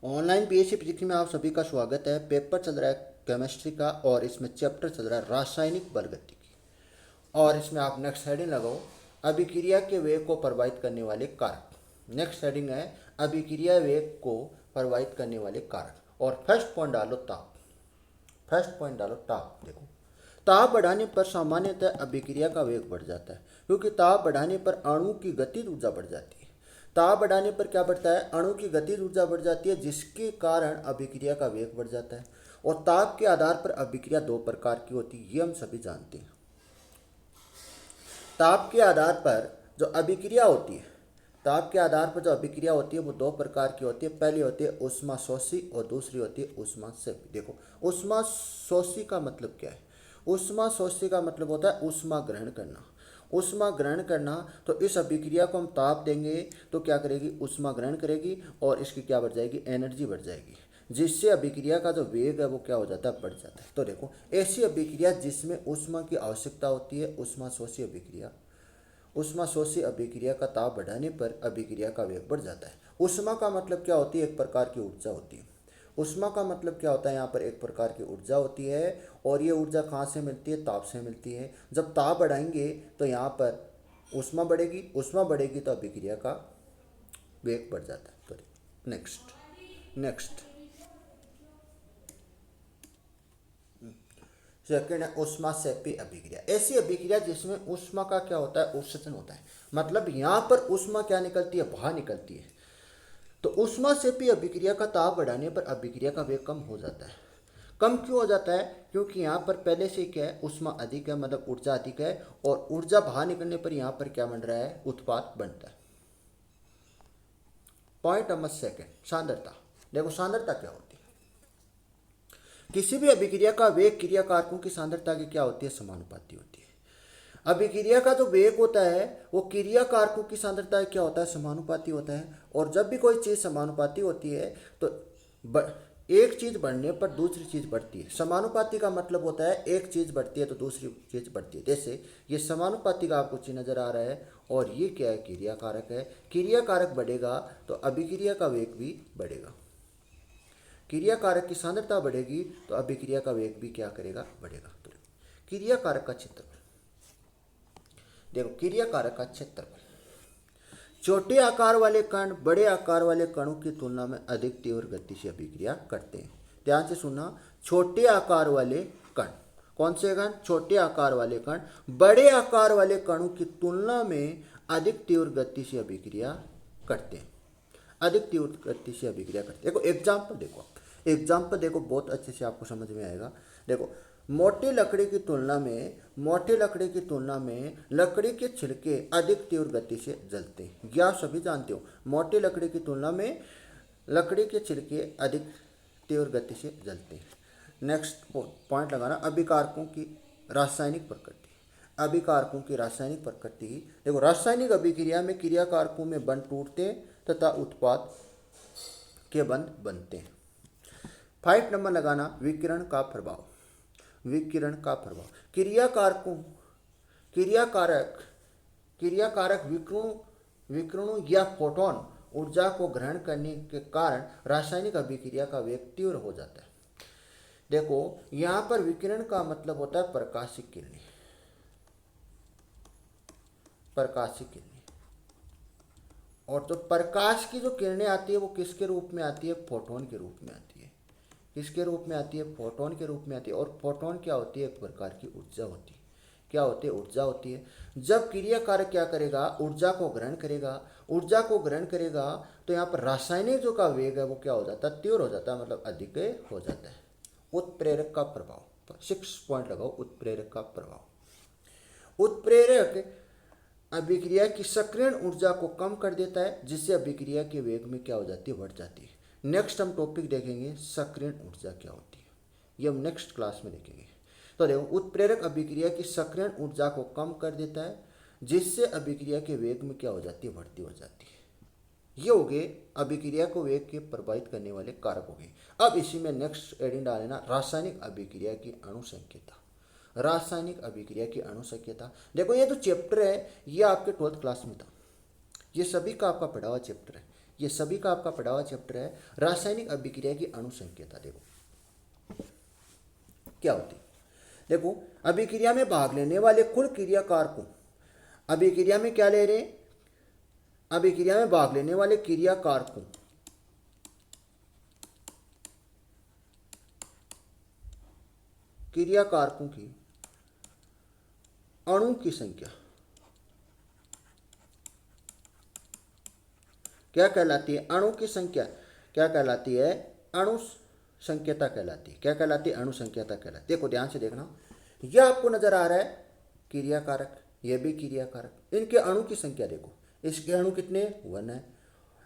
Online BSc physics में आप सभी का स्वागत है। पेपर चल रहा है केमिस्ट्री का और इसमें चैप्टर चल रहा है रासायनिक बलगतिकी। और इसमें आप नेक्स्ट हेडिंग लगाओ, अभिक्रिया के वेग को प्रभावित करने वाले कारक। नेक्स्ट हेडिंग है अभिक्रिया वेग को प्रभावित करने वाले कारक। और फर्स्ट पॉइंट डालो ताप। फर्स्ट पॉइंट डालो ताप। देखो, ताप बढ़ाने पर सामान्यतः अभिक्रिया का वेग बढ़ जाता है, क्योंकि ताप बढ़ाने पर अणु की गतिज ऊर्जा बढ़ जाती है। ताप बढ़ाने पर क्या बढ़ता है? अणु की गतिज ऊर्जा बढ़ जाती है, जिसके कारण अभिक्रिया का वेग बढ़ जाता है। और ताप के आधार पर अभिक्रिया दो प्रकार की होती है, ये हम सभी जानते हैं। ताप के आधार पर जो अभिक्रिया होती है, ताप के आधार पर जो अभिक्रिया होती है वो दो प्रकार की होती है। पहली होती है ऊष्मा शोषी और दूसरी होती है ऊष्मा सेपी। देखो, ऊष्मा शोषी का मतलब क्या है? ऊष्मा शोषी का मतलब होता है ऊष्मा ग्रहण करना। ऊष्मा ग्रहण करना, तो इस अभिक्रिया को हम ताप देंगे तो क्या करेगी? ऊष्मा ग्रहण करेगी और इसकी क्या बढ़ जाएगी? एनर्जी बढ़ जाएगी, जिससे अभिक्रिया का जो वेग है वो क्या हो जाता है? बढ़ जाता है। तो देखो, ऐसी अभिक्रिया जिसमें ऊष्मा की आवश्यकता होती है ऊष्मा शोषी अभिक्रिया। ऊष्मा शोषी अभिक्रिया का ताप बढ़ाने पर अभिक्रिया का वेग बढ़ जाता है। ऊष्मा का मतलब क्या होती है? एक प्रकार की ऊर्जा होती है। ऊष्मा का मतलब क्या होता है? यहाँ पर एक प्रकार की ऊर्जा होती है। और ये ऊर्जा कहाँ से मिलती है? ताप से मिलती है। जब ताप बढ़ाएंगे तो यहाँ पर ऊष्मा बढ़ेगी, ऊष्मा बढ़ेगी तो अभिक्रिया का वेग बढ़ जाता है। तो नेक्स्ट सेकेंड है ऊष्मा सेपी अभिक्रिया। ऐसी अभिक्रिया जिसमें ऊष्मा का क्या होता है? उत्सर्जन होता है। मतलब यहाँ पर ऊष्मा क्या निकलती है? बाहर निकलती है। तो ऊष्मा सेपी अभिक्रिया का ताप बढ़ाने पर अभिक्रिया का वेग कम हो जाता है। कम क्यों हो जाता है? क्योंकि यहाँ पर पहले से क्या है? ऊष्मा अधिक है, मतलब ऊर्जा अधिक है। और ऊर्जा बाहर निकलने पर यहाँ पर क्या बन रहा है? उत्पाद बनता है। पॉइंट नंबर सेकेंड, सांद्रता। देखो, सांद्रता क्या होती है? किसी भी अभिक्रिया का वेग क्रिया कारकों की सांद्रता की क्या होती है? समानुपाती होती है। अभिक्रिया का जो वेग होता है वो क्रिया कारकों की सांद्रता क्या होता है? समानुपाती होता है। और जब भी कोई चीज़ समानुपाती होती है तो एक चीज़ बढ़ने पर दूसरी चीज़ बढ़ती है। समानुपाती का मतलब होता है एक चीज़ बढ़ती है तो दूसरी चीज़ बढ़ती है। जैसे ये समानुपाती का आपको चिन्ह नजर आ रहा है और ये क्या है? क्रिया कारक है। क्रिया कारक बढ़ेगा तो अभिक्रिया का वेग भी बढ़ेगा। क्रिया कारक की सांद्रता बढ़ेगी तो अभिक्रिया का वेग भी क्या करेगा? बढ़ेगा। तो क्रिया कारक का क्षेत्रफल देखो, क्रिया कारक का क्षेत्रफल। छोटे आकार वाले कण बड़े आकार वाले कणों की तुलना में अधिक तीव्र गति से अभिक्रिया करते हैं। ध्यान से सुनना, छोटे आकार वाले कण, कौन से कण? छोटे आकार वाले कण बड़े आकार वाले कणों की तुलना में अधिक तीव्र गति से अभिक्रिया करते हैं। अधिक तीव्र गति से अभिक्रिया करते हैं। देखो एग्जाम्पल देखो, एग्जाम्पल देखो, बहुत अच्छे से आपको समझ में आएगा। देखो, मोटी लकड़ी की तुलना में लकड़ी के छिलके अधिक तीव्र गति से जलते हैं। ये आप सभी जानते हो, मोटी लकड़ी की तुलना में लकड़ी के छिलके अधिक तीव्र गति से जलते हैं। नेक्स्ट पॉइंट लगाना, अभिकारकों की रासायनिक प्रकृति। अभिकारकों की रासायनिक प्रकृति। देखो, रासायनिक अभिक्रिया में क्रिया कारकों में बंध टूटते तथा उत्पाद के बंध बनते हैं। 5 नंबर लगाना, विकिरण का प्रभाव। विकिरण का प्रभाव, क्रिया कारक विकिरणों या फोटोन ऊर्जा को ग्रहण करने के कारण रासायनिक अभिक्रिया का वेग तीव्र हो जाता है। देखो, यहाँ पर विकिरण का मतलब होता है प्रकाशिक किरणें। प्रकाशिक किरणें, और तो प्रकाश की जो किरणें आती है वो किसके रूप में आती है? फोटोन के रूप में आती है। किसके रूप में आती है? फोटोन के रूप में आती है। और फोटोन क्या होती है? एक प्रकार की ऊर्जा होती है। क्या होती है? ऊर्जा होती है। जब क्रिया कारक क्या करेगा? ऊर्जा को ग्रहण करेगा। ऊर्जा को ग्रहण करेगा तो यहाँ पर रासायनिक जो का वेग है वो क्या हो जाता है? तीव्र हो जाता है, मतलब अधिक हो जाता है। उत्प्रेरक का प्रभाव, 6 पॉइंट लगाओ, उत्प्रेरक का प्रभाव। उत्प्रेरक अभिक्रिया की सक्रियण ऊर्जा को कम कर देता है, जिससे अभिक्रिया के वेग में क्या हो जाती है? बढ़ जाती है। नेक्स्ट हम टॉपिक देखेंगे सक्रियण ऊर्जा क्या होती है, ये हम नेक्स्ट क्लास में देखेंगे। तो देखो, उत्प्रेरक अभिक्रिया की सक्रियण ऊर्जा को कम कर देता है, जिससे अभिक्रिया के वेग में क्या हो जाती है? बढ़ती हो जाती है। ये हो गए अभिक्रिया को वेग के प्रभावित करने वाले कारक हो गए। अब इसी में नेक्स्ट एडिंग डालेना, रासायनिक अभिक्रिया की अणुसंख्यता। रासायनिक अभिक्रिया की अणुसंख्यता। देखो, ये जो चैप्टर है ये आपके 12th क्लास में था, ये सभी का आपका पढ़ा हुआ चैप्टर है। ये सभी का आपका पढ़ा हुआ चैप्टर है। रासायनिक अभिक्रिया की अणु संकेता देखो क्या होती है। देखो अभिक्रिया में भाग लेने वाले कुल क्रिया कारकों, अभिक्रिया में क्या ले रहे हैं, अभिक्रिया में भाग लेने वाले क्रिया कारकों की अणु की संख्या क्या कहलाती है, अणु की संख्या क्या कहलाती है, अणु संकेता कहलाती है। क्या कहलाती है, अणु संकेता कहलाती है। देखो ध्यान से देखना, यह आपको नजर आ रहा है क्रिया कारक, यह भी क्रिया कारक, इनके अणु की संख्या देखो, इसके अणु कितने 1 है,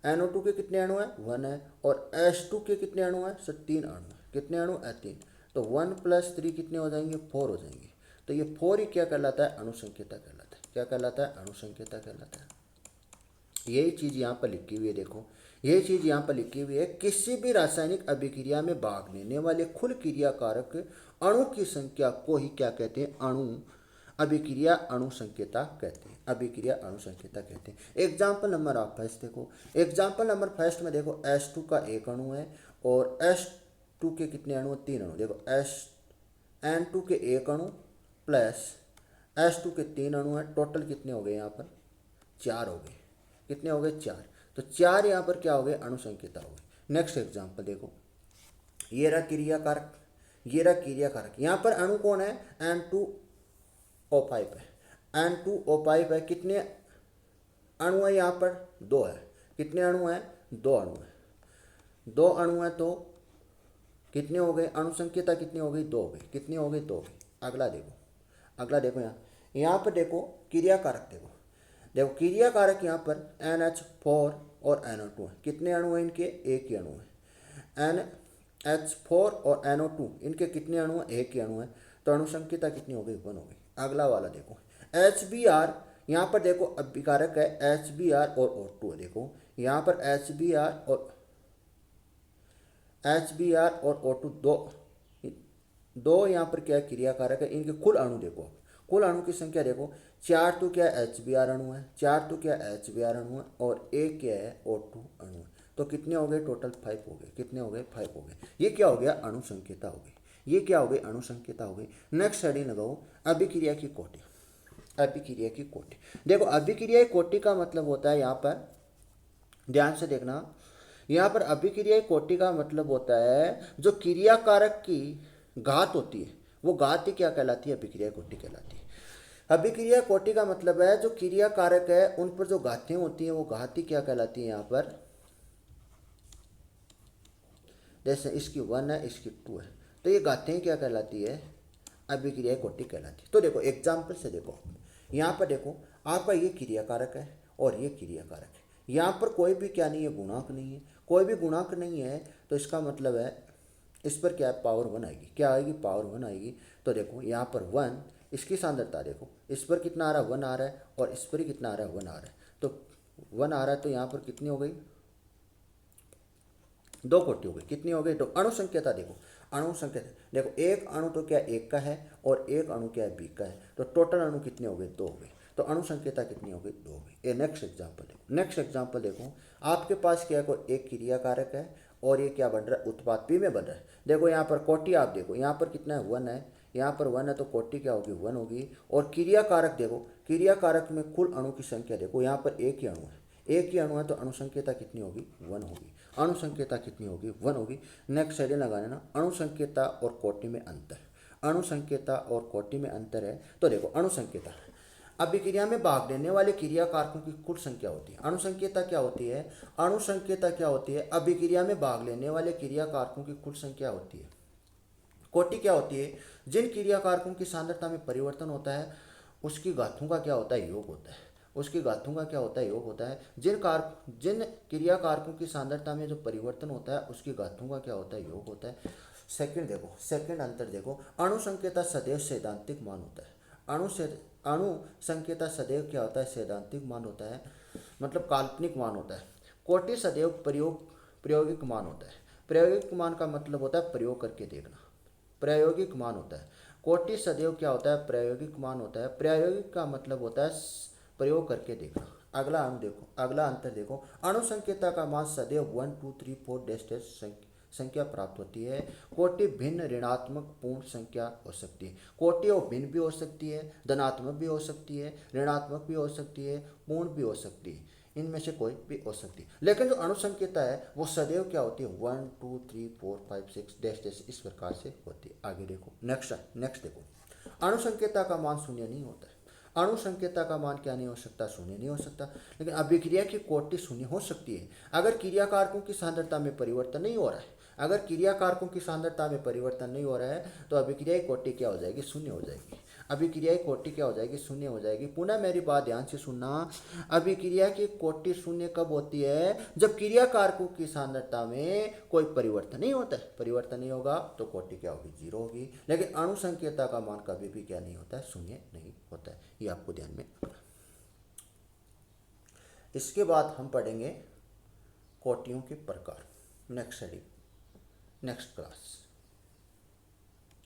NO2 के कितने अणु है 1 है, और H2 के कितने अणु है, सर 3 अणु है, कितने अणु है 3, तो 1 + 3 कितने हो जाएंगे 4 हो जाएंगे। तो ये 4 ही क्या कहलाता है, अणु संकेता कहलाता है। क्या कहलाता है, अणु संकेता कहलाता है। यही चीज़ यहाँ पर लिखी हुई है, देखो यही चीज़ यहाँ पर लिखी हुई है, किसी भी रासायनिक अभिक्रिया में भाग लेने वाले कुल क्रिया कारक अणु की संख्या को ही क्या कहते हैं, अणु अभिक्रिया अणु संकेता कहते हैं, अभिक्रिया अणु संकेता कहते हैं। एग्जाम्पल नंबर आप फर्स्ट देखो, एग्जाम्पल नंबर फर्स्ट में देखो H2 का एक अणु है और H2 के कितने अणु, 3 अणु। देखो N2 के एक अणु प्लस H2 के 3 अणु है, टोटल कितने हो गए यहाँ पर 4 हो गए, कितने हो गए 4, तो 4 यहाँ पर क्या हो गए, अणु संकेता हो गए। नेक्स्ट एग्जाम्पल देखो, ये रहा क्रिया कारक, ये रहा क्रिया कारक, यहाँ पर अणु कौन है, N2O5 है, N2O5 है, कितने अणु है यहाँ पर 2 है, कितने अणु है 2 अणु है, 2 अणु है, तो कितने हो गए, अणु संकेता कितनी हो गई 2 हो गई, कितनी हो गई 2 हो गई। अगला देखो, अगला देखो यहाँ पर देखो क्रिया कारक देखो, देखो क्रिया कारक यहाँ पर NH4 और NO2 है, कितने अणु हैं इनके, एक ही अणु है, NH4 और NO2 इनके कितने अणु हैं, एक ही अणु है, तो अणु संकेता कितनी हो गई 1 हो गई। अगला वाला देखो HBr, यहाँ पर देखो अभिकारक है HBr और O2 है, देखो यहाँ पर HBr और O2 दो यहाँ पर क्या क्रिया कारक है, इनके कुल अणु देखो, कुल अणु की संख्या देखो, 4 तो क्या HBr अणु है, 4 तो क्या HBr अणु है, और एक क्या है O2 अणु है, तो कितने हो गए टोटल 5 हो गए, कितने हो गए 5 हो गए। ये क्या हो गया, अणु संकेता हो गई, ये क्या हो गई, अणु संकेता हो गई। नेक्स्ट हेडिंग लगाओ, अभिक्रिया की कोटि, अभिक्रिया की कोटि। देखो अभिक्रिया की कोटि का मतलब होता है, यहाँ पर ध्यान से देखना, यहाँ पर अभिक्रिया की कोटि का मतलब होता है जो क्रिया कारक की घात होती है, वो घात ही क्या कहलाती है, अभिक्रिया कोटि कहलाती है। अभिक्रिया कोटि का मतलब है जो क्रिया कारक है उन पर जो घातें होती हैं वो घात ही क्या कहलाती है, यहाँ पर जैसे इसकी 1 है, इसकी 2 है, तो ये घातें क्या कहलाती है, अभिक्रिया कोटि कहलाती है। तो देखो एग्जाम्पल से देखो, यहाँ पर देखो आपका ये क्रिया कारक है और ये क्रिया कारक है, यहाँ पर कोई भी क्या नहीं है, गुणांक नहीं है, कोई भी गुणांक नहीं है, तो इसका मतलब है इस पर क्या है, पावर 1 आएगी, क्या आएगी, पावर 1 आएगी। तो देखो यहाँ पर 1, इसकी सांद्रता देखो, इस पर कितना आ रहा है 1 आ रहा है, और इस पर ही कितना आ रहा है 1 आ रहा है, तो 1 आ रहा है, तो यहाँ पर कितनी हो गई 2 कोटि हो गई, कितनी हो गई, तो अणु संकेता देखो, अणु संकेत देखो, एक अणु तो क्या एक का है और एक अणु क्या है बी का है, तो टोटल अणु कितने हो गए 2 हो गए, तो अणु संकेता कितनी हो गई 2 हो गई। ये नेक्स्ट एग्जाम्पल देखो, नेक्स्ट एग्जाम्पल देखो, आपके पास क्या है, कोई एक क्रिया कारक है और ये क्या बन रहा है, उत्पाद पी में बन रहा है। देखो यहाँ पर कोटि आप देखो, यहाँ पर कितना है 1 है, यहाँ पर 1 है, तो कोटि क्या होगी 1 होगी। और क्रिया कारक देखो, क्रिया कारक में कुल अणु की संख्या देखो, यहाँ पर एक ही अणु है, एक ही अणु है, तो अणु संकेता कितनी होगी 1 होगी, अणु संकेता कितनी होगी 1 होगी। नेक्स्ट हेडिंग लगा लेना, अणु संकेता और कोटि में अंतर, अणु संकेता और कोटि में अंतर है। तो देखो अणु संकेता अभिक्रिया में भाग लेने वाले क्रिया कारकों की कुल संख्या होती है, अणु संकेता क्या होती है, अणु संकेता क्या होती है, अभिक्रिया में भाग लेने वाले क्रिया कारकों की कुल संख्या होती है। कोटि क्या होती है, जिन क्रिया कारकों की सांद्रता में परिवर्तन होता है उसकी घातों का क्या होता है, योग होता है, उसकी घातों का क्या होता है, योग होता है। जिन क्रिया कारकों की सांद्रता में जो परिवर्तन होता है उसकी घातों का क्या होता है, योग होता है। सेकंड देखो, सेकंड अंतर देखो, अणु संकेता सदैव सैद्धांतिक मान होता है, अणु संकेता सदैव क्या होता है, सैद्धांतिक मान होता है, मतलब काल्पनिक मान होता है। कोटि सदैव प्रायोगिक मान होता है, प्रायोगिक मान का मतलब होता है प्रयोग करके देखना, प्रायोगिक मान होता है। कोटि सदैव क्या होता है, प्रायोगिक मान होता है, प्रायोगिक का मतलब होता है प्रयोग करके देखना। अगला अंतर देखो, अणु संकेता का मान सदैव 1 2 3 4 डैश डैश संख्या प्राप्त होती है। कोटि भिन्न ऋणात्मक पूर्ण संख्या हो सकती है। कोटि और भिन्न भी हो सकती है, धनात्मक भी हो सकती है, ऋणात्मक भी हो सकती है, पूर्ण भी हो सकती है, इनमें से कोई भी हो सकती है। लेकिन जो अणु संकेता है वो सदैव क्या होती है, 1 2 3 4 5 6 डैश डैश इस प्रकार से होती है। आगे देखो, नेक्स्ट देखो, अणु संकेता का मान शून्य नहीं होता है। अणु संकेता का मान क्या नहीं हो सकता, शून्य नहीं हो सकता। लेकिन अभिक्रिया की कोटि शून्य हो सकती है अगर क्रिया कारकों की सांद्रता में परिवर्तन नहीं हो रहा है। अगर क्रिया कारकों की सांद्रता में परिवर्तन नहीं हो रहा है तो अभिक्रिया की कोटि क्या हो जाएगी, शून्य हो जाएगी। अभिक्रिया की कोटि क्या हो जाएगी, शून्य हो जाएगी। पुनः मेरी बात ध्यान से सुनना, अभिक्रिया की कोटि शून्य कब होती है, जब क्रिया कारकों की सांद्रता में कोई परिवर्तन नहीं होता है। परिवर्तन नहीं होगा तो कोटि क्या होगी, जीरो होगी। लेकिन अणु संकेता का मान कभी भी क्या नहीं होता है, शून्य नहीं होता है। ये आपको ध्यान में रखना। इसके बाद हम पढ़ेंगे कोटियों के प्रकार। Next class.